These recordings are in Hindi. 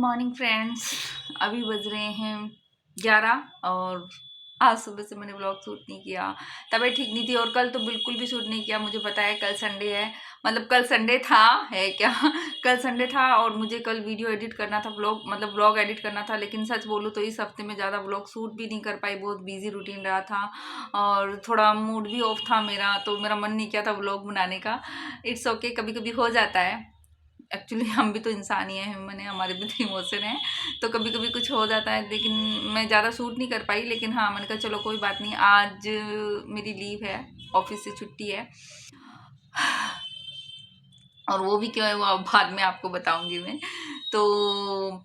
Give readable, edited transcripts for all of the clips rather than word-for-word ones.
Morning friends. अभी बज रहे हैं 11 और आज सुबह से मैंने व्लॉग शूट नहीं किया। तबीयत ठीक नहीं थी और कल तो बिल्कुल भी शूट नहीं किया। मुझे पता है कल संडे है, मतलब कल संडे था, है क्या कल संडे था और मुझे कल वीडियो एडिट करना था, व्लॉग मतलब व्लॉग एडिट करना था। लेकिन सच बोलूँ तो इस हफ्ते में ज़्यादा व्लॉग शूट भी नहीं कर पाई, बहुत बिजी रूटीन रहा था और थोड़ा मूड भी ऑफ था मेरा, तो मेरा मन नहीं किया था व्लॉग बनाने का। इट्स ओके, कभी कभी हो जाता है। एक्चुअली हम भी तो इंसान ही हैं, मैंने हमारे भी तो इमोशन है, तो कभी कभी कुछ हो जाता है। लेकिन मैं ज़्यादा शूट नहीं कर पाई, लेकिन हाँ मैंने कहा चलो कोई बात नहीं, आज मेरी लीव है, ऑफिस से छुट्टी है और वो भी क्यों है वो अब बाद में आपको बताऊंगी मैं। तो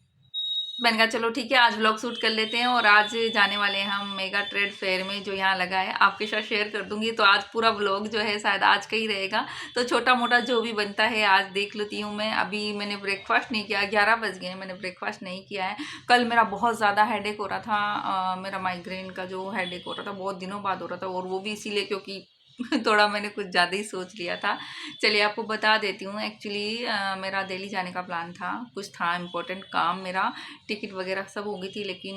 मैंने कहा चलो ठीक है, आज व्लॉग शूट कर लेते हैं और आज जाने वाले हैं हम मेगा ट्रेड फेयर में जो यहाँ लगा है, आपके साथ शेयर कर दूंगी। तो आज पूरा व्लॉग जो है शायद आज का ही रहेगा, तो छोटा मोटा जो भी बनता है आज देख लेती हूँ मैं। अभी मैंने ब्रेकफास्ट नहीं किया, 11 बज गए हैं, मैंने ब्रेकफास्ट नहीं किया है। कल मेरा बहुत ज़्यादा हेडेक हो रहा था, मेरा माइग्रेन का जो हेडेक हो रहा था बहुत दिनों बाद हो रहा था, और वो भी इसीलिए क्योंकि थोड़ा मैंने कुछ ज़्यादा ही सोच लिया था। चलिए आपको बता देती हूँ। एक्चुअली मेरा दिल्ली जाने का प्लान था, कुछ था इम्पोर्टेंट काम, मेरा टिकट वगैरह सब हो गई थी, लेकिन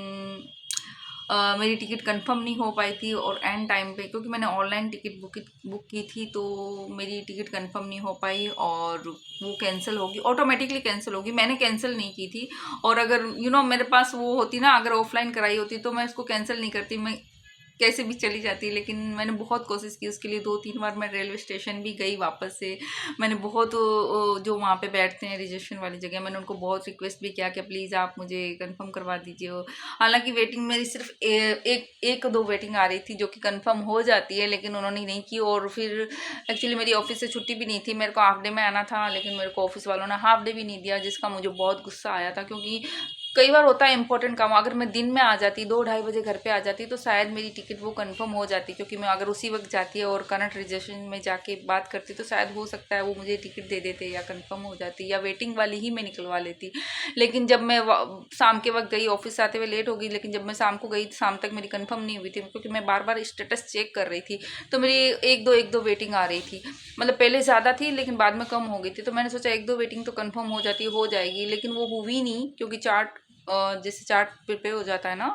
मेरी टिकट कंफर्म नहीं हो पाई थी और एंड टाइम पे, क्योंकि मैंने ऑनलाइन टिकट बुक की थी, तो मेरी टिकट कंफर्म नहीं हो पाई और वो कैंसिल होगी, ऑटोमेटिकली कैंसिल होगी, मैंने कैंसिल नहीं की थी। और अगर मेरे पास वो होती ना, अगर ऑफलाइन कराई होती तो मैं इसको कैंसिल नहीं करती, मैं कैसे भी चली जाती। लेकिन मैंने बहुत कोशिश की उसके लिए, 2-3 बार मैं रेलवे स्टेशन भी गई वापस से। मैंने बहुत जो वहाँ पे बैठते हैं रिजर्वेशन वाली जगह, मैंने उनको बहुत रिक्वेस्ट भी किया कि प्लीज़ आप मुझे कंफर्म करवा दीजिए। हालांकि वेटिंग मेरी सिर्फ एक दो वेटिंग आ रही थी जो कि कंफर्म हो जाती है, लेकिन उन्होंने नहीं की। और फिर एक्चुअली मेरी ऑफिस से छुट्टी भी नहीं थी, मेरे को हाफ डे में आना था, लेकिन मेरे को ऑफिस वालों ने हाफ डे भी नहीं दिया, जिसका मुझे बहुत गुस्सा आया था। क्योंकि कई बार होता है इंपॉर्टेंट काम, अगर मैं दिन में आ जाती, 2-2:30 बजे घर पे आ जाती, तो शायद मेरी टिकट वो कंफर्म हो जाती। क्योंकि मैं अगर उसी वक्त जाती है और करंट रिजर्वेशन में जाके बात करती, तो शायद हो सकता है वो मुझे टिकट दे देते या कंफर्म हो जाती, या वेटिंग वाली ही मैं निकलवा लेती। लेकिन जब मैं शाम के वक्त गई, ऑफिस से आते हुए लेट हो गई, लेकिन जब मैं शाम को गई, शाम तक मेरी कंफर्म नहीं हुई थी, क्योंकि मैं बार बार स्टेटस चेक कर रही थी। तो मेरी एक दो वेटिंग आ रही थी, मतलब पहले ज़्यादा थी लेकिन बाद में कम हो गई थी। तो मैंने सोचा 1-2 वेटिंग तो कंफर्म हो जाएगी, लेकिन वो हुई नहीं। क्योंकि चार्ट जैसे चार्ट पे हो जाता है ना,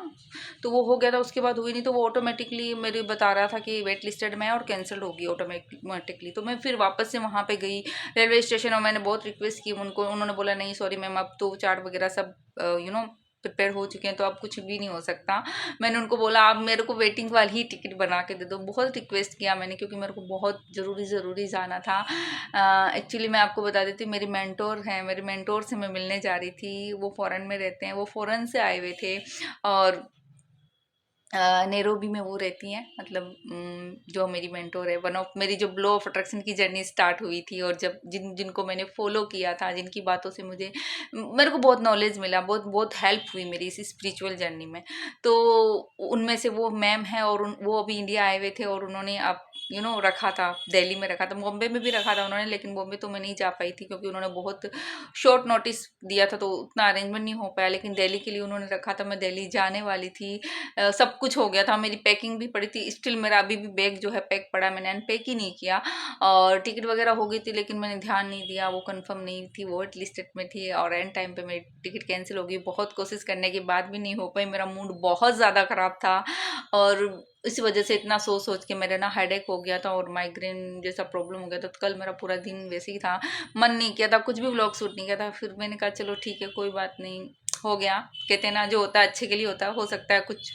तो वो हो गया था, उसके बाद हुई नहीं। तो वो ऑटोमेटिकली मेरे बता रहा था कि वेट लिस्टेड में है और कैंसिल होगी ऑटोमेटिकली। तो मैं फिर वापस से वहाँ पे गई रेलवे स्टेशन, और मैंने बहुत रिक्वेस्ट की उनको। उन्होंने बोला नहीं सॉरी मैम, अब तो चार्ट वगैरह सब प्रिपेयर हो चुके हैं, तो अब कुछ भी नहीं हो सकता। मैंने उनको बोला आप मेरे को वेटिंग वाली ही टिकट बना के दे दो। बहुत रिक्वेस्ट किया मैंने, क्योंकि मेरे को बहुत ज़रूरी जाना था। एक्चुअली मैं आपको बता देती हूँ, मेरी मेंटोर हैं, मेरे मेंटोर से मैं मिलने जा रही थी। वो फॉरेन में रहते हैं, वो फॉरेन से आए हुए थे और नैरोबी में वो रहती हैं। मतलब जो मेरी मेंटोर है, वन ऑफ मेरी जो ब्लो ऑफ अट्रैक्शन की जर्नी स्टार्ट हुई थी, और जब जिनको मैंने फॉलो किया था, जिनकी बातों से मेरे को बहुत नॉलेज मिला, बहुत बहुत हेल्प हुई मेरी इस स्पिरिचुअल जर्नी में। तो उनमें से वो मैम है, और वो अभी इंडिया आए हुए थे, और उन्होंने अब रखा था, दिल्ली में रखा था, बॉम्बे में भी रखा था उन्होंने, लेकिन बॉम्बे तो मैं नहीं जा पाई थी क्योंकि उन्होंने बहुत शॉर्ट नोटिस दिया था, तो उतना अरेंजमेंट नहीं हो पाया। लेकिन दिल्ली के लिए उन्होंने रखा था, मैं दिल्ली जाने वाली थी। सब कुछ हो गया था, मेरी पैकिंग भी पड़ी थी, स्टिल मेरा अभी भी बैग जो है पैक पड़ा, मैंने अनपैक ही नहीं किया। और टिकट वगैरह हो गई थी, लेकिन मैंने ध्यान नहीं दिया, वो कंफर्म नहीं थी, वो वेट लिस्टेड में थी, और एंड टाइम पे मेरी टिकट कैंसिल हो गई। बहुत कोशिश करने के बाद भी नहीं हो पाई, मेरा मूड बहुत ज़्यादा ख़राब था, और इसी वजह से इतना सोच के मेरे ना हेडेक हो गया था और माइग्रेन जैसा प्रॉब्लम हो गया था। तो कल मेरा पूरा दिन वैसे ही था, मन नहीं किया था, कुछ भी व्लॉग शूट नहीं किया था। फिर मैंने कहा चलो ठीक है कोई बात नहीं, हो गया। कहते हैं ना जो होता है अच्छे के लिए होता है, हो सकता है कुछ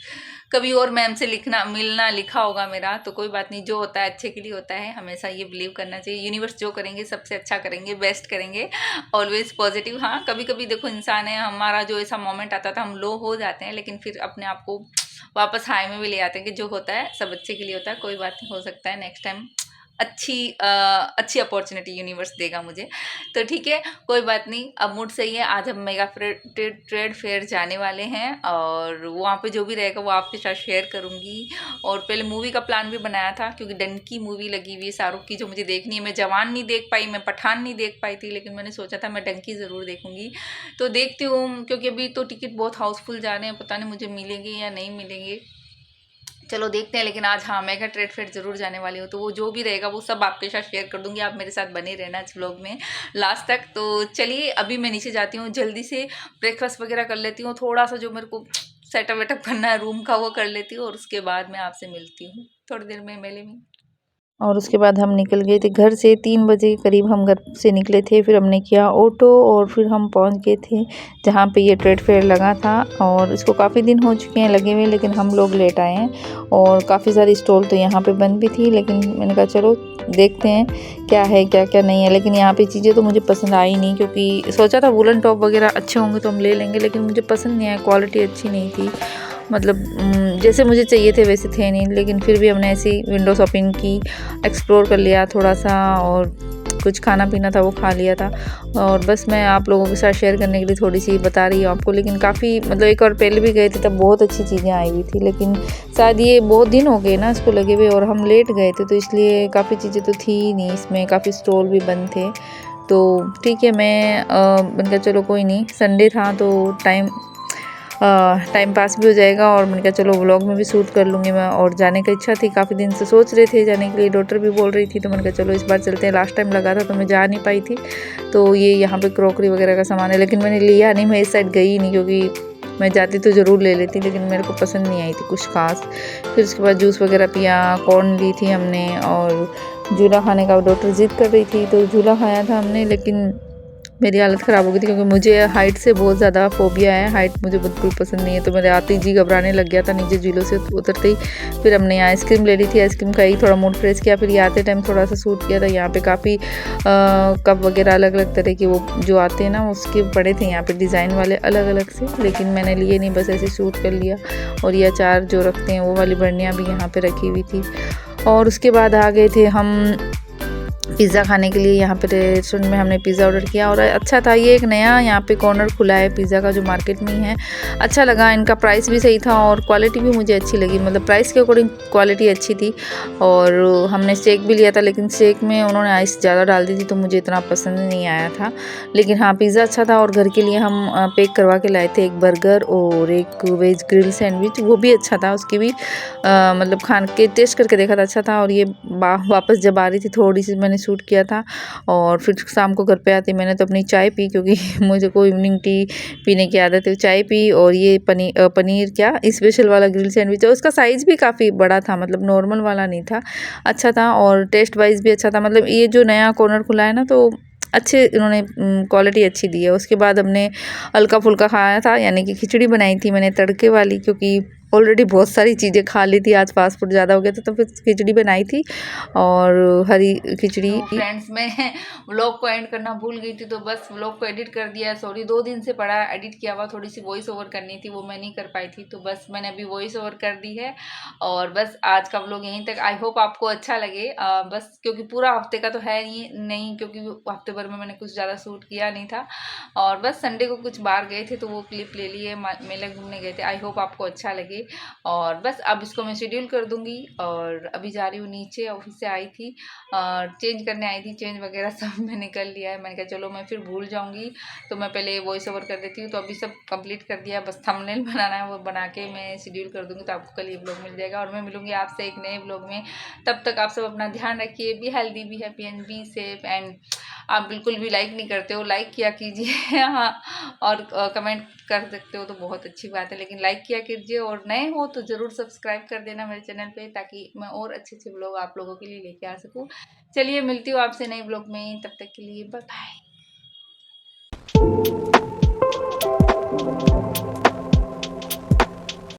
कभी और मैम से मिलना लिखा होगा मेरा, तो कोई बात नहीं, जो होता है अच्छे के लिए होता है, हमेशा ये बिलीव करना चाहिए। यूनिवर्स जो करेंगे सबसे अच्छा करेंगे, बेस्ट करेंगे, ऑलवेज पॉजिटिव। हाँ कभी कभी देखो इंसान है, हमारा जो ऐसा मोमेंट आता था, हम लो हो जाते हैं, लेकिन फिर अपने आप को वापस हाई में भी ले आते हैं कि जो होता है सब अच्छे के लिए होता है, कोई बात नहीं, हो सकता है नेक्स्ट टाइम अच्छी अपॉर्चुनिटी यूनिवर्स देगा मुझे। तो ठीक है कोई बात नहीं, अब मूड सही है। आज हम मेगा ट्रेड फेयर जाने वाले हैं, और वहाँ पे जो भी रहेगा वो आपके साथ शेयर करूँगी। और पहले मूवी का प्लान भी बनाया था, क्योंकि डंकी मूवी लगी हुई है शाहरुख की, जो मुझे देखनी है। मैं जवान नहीं देख पाई, मैं पठान नहीं देख पाई थी, लेकिन मैंने सोचा था मैं डंकी ज़रूर देखूंगी। तो देखती हूँ, क्योंकि अभी तो टिकट बहुत हाउसफुल जा रहे हैं, पता नहीं मुझे मिलेंगे या नहीं मिलेंगे। चलो देखते हैं। लेकिन आज हाँ मेगा ट्रेड फेयर जरूर जाने वाली हूँ, तो वो जो भी रहेगा वो सब आपके साथ शेयर कर दूंगी। आप मेरे साथ बने रहना इस व्लॉग में लास्ट तक। तो चलिए अभी मैं नीचे जाती हूँ, जल्दी से ब्रेकफास्ट वगैरह कर लेती हूँ, थोड़ा सा जो मेरे को सेटअप वेटअप करना है रूम का वो कर लेती हूँ, और उसके बाद मैं आपसे मिलती हूँ थोड़ी देर में मेले में। और उसके बाद हम निकल गए थे घर से। 3 बजे के करीब हम घर से निकले थे, फिर हमने किया ऑटो और फिर हम पहुंच गए थे जहां पे ये ट्रेड फेयर लगा था। और इसको काफ़ी दिन हो चुके हैं लगे हुए, लेकिन हम लोग लेट आए हैं। और काफ़ी सारी स्टॉल तो यहाँ पे बंद भी थी, लेकिन मैंने कहा चलो देखते हैं क्या है क्या क्या नहीं है। लेकिन यहाँ पे चीज़ें तो मुझे पसंद आई नहीं, क्योंकि सोचा था वुलन टॉप वगैरह अच्छे होंगे तो हम ले लेंगे, लेकिन मुझे पसंद नहीं आया, क्वालिटी अच्छी नहीं थी। मतलब जैसे मुझे चाहिए थे वैसे थे नहीं। लेकिन फिर भी हमने ऐसी विंडो शॉपिंग की, एक्सप्लोर कर लिया थोड़ा सा, और कुछ खाना पीना था वो खा लिया था। और बस मैं आप लोगों के साथ शेयर करने के लिए थोड़ी सी बता रही हूँ आपको। लेकिन काफ़ी मतलब एक और पहले भी गए थे तब बहुत अच्छी चीज़ें आई हुई थी, लेकिन शायद ये बहुत दिन हो गए ना इसको लगे हुए, और हम लेट गए थे तो इसलिए काफ़ी चीज़ें तो थी ही नहीं इसमें, काफ़ी स्टॉल भी बंद थे। तो ठीक है, मैंने कहा चलो कोई नहीं, संडे था तो टाइम पास भी हो जाएगा, और मैंने कहा चलो व्लॉग में भी शूट कर लूँगी मैं। और जाने का इच्छा थी, काफ़ी दिन से सोच रहे थे जाने के लिए, डॉटर भी बोल रही थी, तो मैंने कहा चलो इस बार चलते हैं। लास्ट टाइम लगा था तो मैं जा नहीं पाई थी। तो ये यहाँ पे क्रॉकरी वगैरह का सामान है, लेकिन मैंने लिया नहीं, मैं इस साइड गई ही नहीं, क्योंकि मैं जाती तो ज़रूर ले लेती, लेकिन मेरे को पसंद नहीं आई थी कुछ खास। फिर उसके बाद जूस वगैरह पिया, कॉर्न ली थी हमने, और झूला खाने का डॉटर ज़िद कर रही थी तो झूला खाया था हमने। लेकिन मेरी हालत ख़राब हो गई थी, क्योंकि मुझे हाइट से बहुत ज़्यादा फोबिया है, हाइट मुझे बिल्कुल पसंद नहीं है। तो मेरे आते ही जी घबराने लग गया था नीचे झूलों से उतरते ही। फिर हमने आइसक्रीम ले ली थी, आइसक्रीम खाई, थोड़ा मूड फ्रेश किया। फिर ये आते टाइम थोड़ा सा शूट किया था। यहाँ पे काफ़ी कप वगैरह अलग अलग तरह के वो जो आते हैं ना उसके पड़े थे यहाँ पे डिज़ाइन वाले अलग अलग से, लेकिन मैंने लिए नहीं, बस ऐसे शूट कर लिया। और ये अचार जो रखते हैं वो वाली बर्नियाँ भी यहाँ पर रखी हुई थी। और उसके बाद आ गए थे हम पिज़्ज़ा खाने के लिए। यहाँ पे रेस्टोरेंट में हमने पिज़्ज़ा ऑर्डर किया, और अच्छा था। ये एक नया यहाँ पे कॉर्नर खुला है पिज़्ज़ा का, जो मार्केट में ही है। अच्छा लगा, इनका प्राइस भी सही था और क्वालिटी भी मुझे अच्छी लगी, मतलब प्राइस के अकॉर्डिंग क्वालिटी अच्छी थी। और हमने शेक भी लिया था, लेकिन शेक में उन्होंने आइस ज़्यादा डाल दी थी तो मुझे इतना पसंद नहीं आया था। लेकिन हाँ, पिज़्ज़ा अच्छा था। और घर के लिए हम पैक करवा के लाए थे एक बर्गर और एक वेज ग्रिल सैंडविच, वो भी अच्छा था। उसकी भी मतलब खान के टेस्ट करके देखा था, अच्छा था। और ये वापस जब आ रही थी थोड़ी सी मैंने शूट किया था, और फिर शाम को घर पे आती मैंने तो अपनी चाय पी, क्योंकि मुझे को इवनिंग टी पीने की आदत है। चाय पी, और ये पनीर क्या स्पेशल वाला ग्रिल सैंडविच है, उसका साइज़ भी काफ़ी बड़ा था, मतलब नॉर्मल वाला नहीं था, अच्छा था। और टेस्ट वाइज भी अच्छा था। मतलब ये जो नया कॉर्नर खुला है ना, तो अच्छे इन्होंने क्वालिटी अच्छी दी है। उसके बाद हमने हल्का फुल्का खाया था, यानी कि खिचड़ी बनाई थी मैंने तड़के वाली, क्योंकि ऑलरेडी बहुत सारी चीज़ें खा ली थी, आज फास्ट फूड ज़्यादा हो गया था, तो फिर खिचड़ी बनाई थी, और हरी खिचड़ी। तो फ्रेंड्स, मैं व्लॉग को एंड करना भूल गई थी, तो बस व्लॉग को एडिट कर दिया। सॉरी, 2 दिन से पड़ा एडिट किया हुआ, थोड़ी सी वॉइस ओवर करनी थी, वो मैं नहीं कर पाई थी, तो बस मैंने अभी वॉइस ओवर कर दी है। और बस आज का व्लॉग यहीं तक। आई होप आपको अच्छा लगे। बस क्योंकि पूरा हफ्ते का तो है नहीं, क्योंकि हफ्ते भर में मैंने कुछ ज़्यादा शूट किया नहीं था, और बस संडे को कुछ बाहर गए थे तो वो क्लिप ले लिए, मेले घूमने गए थे। आई होप आपको अच्छा लगे। और बस अब इसको मैं शेड्यूल कर दूंगी, और अभी जा रही हूँ नीचे, ऑफिस से आई थी, चेंज करने आई थी, चेंज वगैरह सब मैंने कर लिया है। मैंने कहा चलो मैं फिर भूल जाऊंगी, तो मैं पहले वॉइस ओवर कर देती हूँ। तो अभी सब कंप्लीट कर दिया, बस थंबनेल बनाना है, वो बना के मैं शेड्यूल कर दूंगी, तो आपको कल ये ब्लॉग मिल जाएगा। और मैं मिलूंगी आपसे एक नए ब्लॉग में। तब तक आप सब अपना ध्यान रखिए, be healthy, be happy and be safe. And आप बिल्कुल भी लाइक नहीं करते हो, लाइक किया कीजिए। हाँ, और कमेंट कर सकते हो तो बहुत अच्छी बात है, लेकिन लाइक किया कीजिए। और नए हो तो ज़रूर सब्सक्राइब कर देना मेरे चैनल पे, ताकि मैं और अच्छे अच्छे ब्लॉग आप लोगों के लिए लेके आ सकूँ। चलिए, मिलती हूँ आपसे नए ब्लॉग में, तब तक के लिए बाय बाय।